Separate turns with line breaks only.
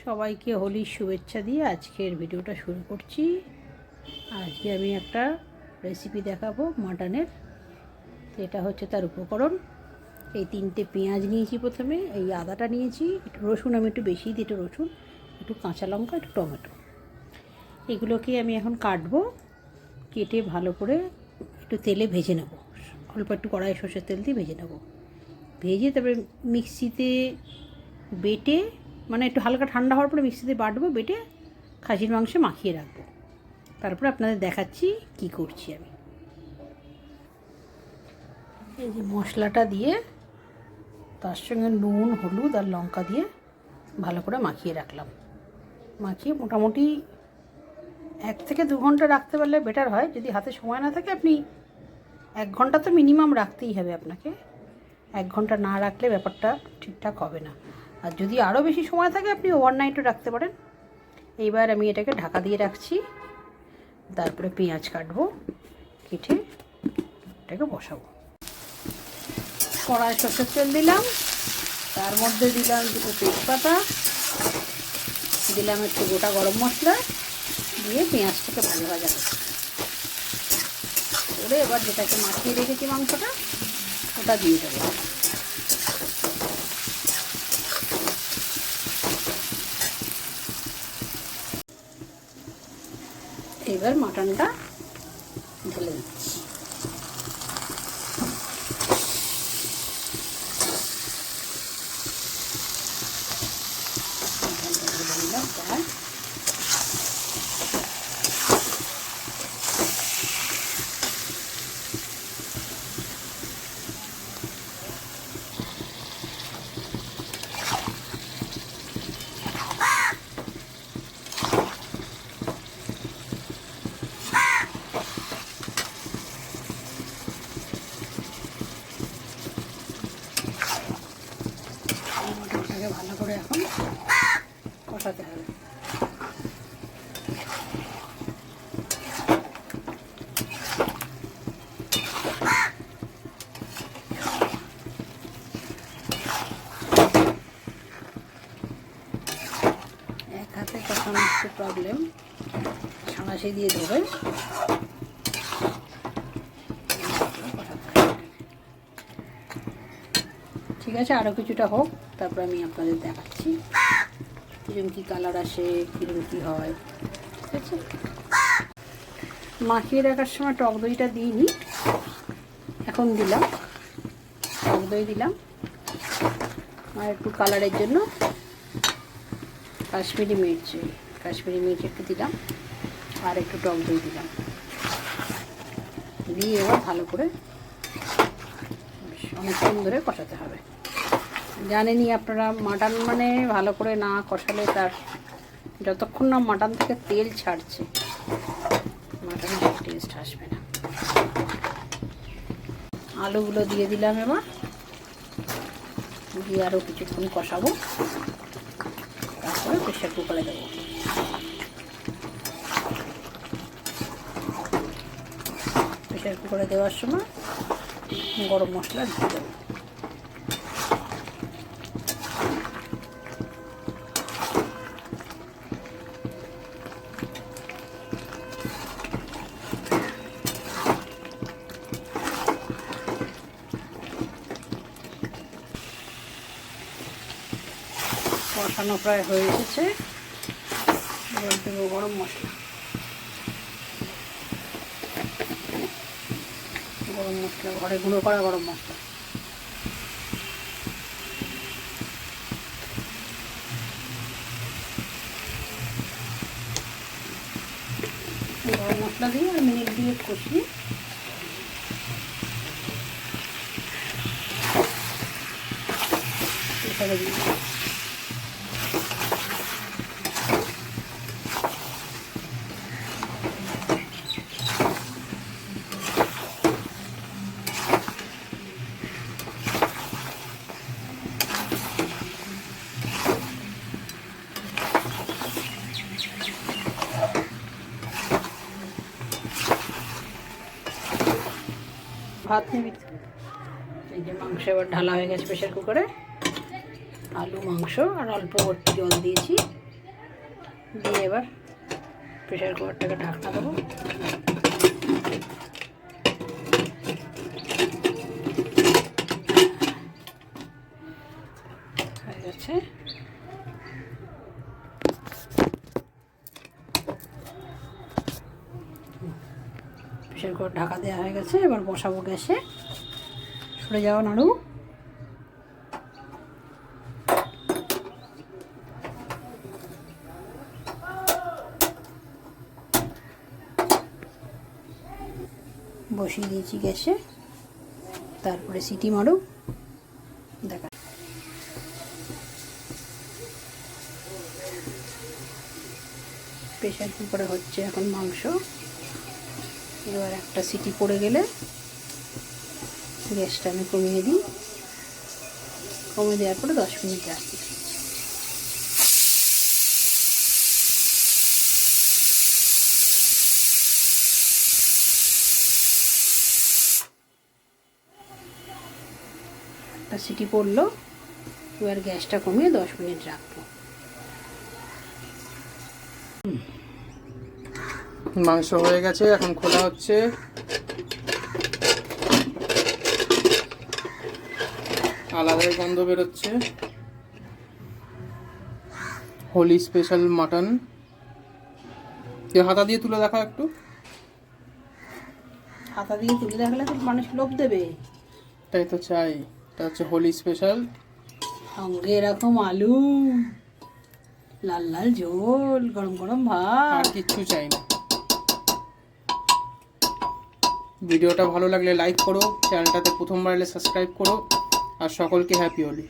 সবাইকে হোলির শুভেচ্ছা দিয়ে আজকের ভিডিওটা শুরু করছি। আজকে আমি একটা রেসিপি দেখাবো মাটনের। এটা হচ্ছে তার উপকরণ। এই 3টে পেঁয়াজ নিয়েছি, প্রথমে এই আদাটা নিয়েছি, একটু রসুন আমি একটু বেশি দিই, একটু রসুন, একটু কাঁচা লঙ্কা, একটু টমেটো। এগুলোকে আমি এখন কাটবো, কেটে ভালো করে একটু তেলে ভেজে নেব। অল্প একটু কড়াই সর্ষের তেল দিয়ে ভেজে নেব। ভেজে তারপরে মিক্সিতে বেটে, মানে একটু হালকা ঠান্ডা হওয়ার পরে মিক্সিতে বাটবো, বেটে খাসির মাংসে মাখিয়ে রাখবো। তারপরে আপনাদের দেখাচ্ছি কি করছি আমি। এই যে মশলাটা দিয়ে তার সঙ্গে নুন, হলুদ আর লঙ্কা দিয়ে ভালো করে মাখিয়ে রাখলাম। মাখিয়ে মোটামুটি 1 থেকে 2 ঘন্টা রাখতে পারলে বেটার হয়। যদি হাতে সময় না থাকে আপনি 1 ঘন্টা তো মিনিমাম রাখতেই হবে আপনাকে। 1 ঘন্টা না রাখলে ব্যাপারটা ঠিকঠাক হবে না। আর যদি আরও বেশি সময় থাকে আপনি ওভারনাইটও রাখতে পারেন। এইবার আমি এটাকে ঢাকা দিয়ে রাখছি। তারপরে পেঁয়াজ কাটবো, কেটে এটাকে বসাবো। কড়াই সর্ষের তেল দিলাম, তার মধ্যে দিলাম দুটো তেজপাতা, দিলাম একটু গোটা গরম মশলা, দিয়ে পেঁয়াজটাকে ভাজা ভাজা করে এবার যেটাকে মাখিয়ে রেখেছি মাংসটা ওটা দিয়ে দেবো। এবার মাটনটা ঢেলে দিচ্ছি। মটনটাকে ভালো করে এখন কষাতে হবে। এক হাতে কষানো একটু প্রবলেম, সাঁড়াশি দিয়ে ধরে ঠিক আছে। আরও কিছুটা হোক, তারপর আমি আপনাদের দেখাচ্ছি কীরকম কী কালার আসে, কীরকম কী হয়। ঠিক আছে, মাখিয়ে রাখার সময় টক দইটা দিইনি, এখন দিলাম। টক দই দিলাম আর একটু কালারের জন্য কাশ্মীরি মির্চ একটু দিলাম, আর একটু টক দই দিলাম। দিয়ে এবার ভালো করে অনেকক্ষণ ধরে কষাতে হবে। জানেনই আপনারা, মাটন মানে ভালো করে না কষালে তার, যতক্ষণ না মাটন থেকে তেল ছাড়ছে মাটনের টেস্ট আসবে না। আলুগুলো দিয়ে দিলাম, এবার দিয়ে আরও কিছুক্ষণ কষাবো, তারপরে প্রেশার কুকারে দেবো। প্রেশার কুকারে দেওয়ার সময় গরম মশলা দিয়ে দেবো। কষানো প্রায় হয়ে এসেছে, এবার দেবো গরম মশলা। ঘরে গুঁড়ো করা গরম মশলা। গরম মশলা দিয়ে আর মিনিট দিয়ে কষিয়ে এখানে দিয়ে ভাত নিবি। এই যে মাংস এবার ঢালা হয়ে গেছে প্রেশার কুকারে। আলু, মাংস আর অল্প জল দিয়েছি, দিয়ে এবার প্রেশার কুকারটাকে ঢাকনা দেবো। হয়ে গেছে। প্রেশার কুকার ঢাকা দেওয়া হয়ে গেছে, এবার বসাবো গ্যাসে। সরে যাওয়া নাড়ু। বসিয়ে দিয়েছি গ্যাসে, তারপরে সিটি মারুক। দেখা প্রেশার কুকারে হচ্ছে এখন মাংস। এবার একটা সিটি পড়ে গেলে গ্যাসটা আমি কমিয়ে দিই। কমিয়ে দেওয়ার পরে 10 মিনিট রাখি। একটা সিটি পড়লো, এবার গ্যাসটা কমিয়ে 10 মিনিট রাখবো।
মাংস হয়ে গেছে, এখন খোলা হচ্ছে। আলাদাই গন্ধ বেরোচ্ছে। Holi special mutton. হাতা দিয়ে তুলে দেখা একটু।
হাতা দিয়ে তুলে দেখালে তো মানুষ লোভ দেবে।
তাই তো চাই। এটা হচ্ছে হোলি স্পেশাল।
সঙ্গে এরকম আলু, লাল লাল ঝোল, গরম গরম ভাত,
আর কিচ্ছু চাই না। ভিডিওটা ভালো লাগলে লাইক করো, চ্যানেলটাতে প্রথমবার এলে সাবস্ক্রাইব করো, আর সকলকে হ্যাপি হোলি।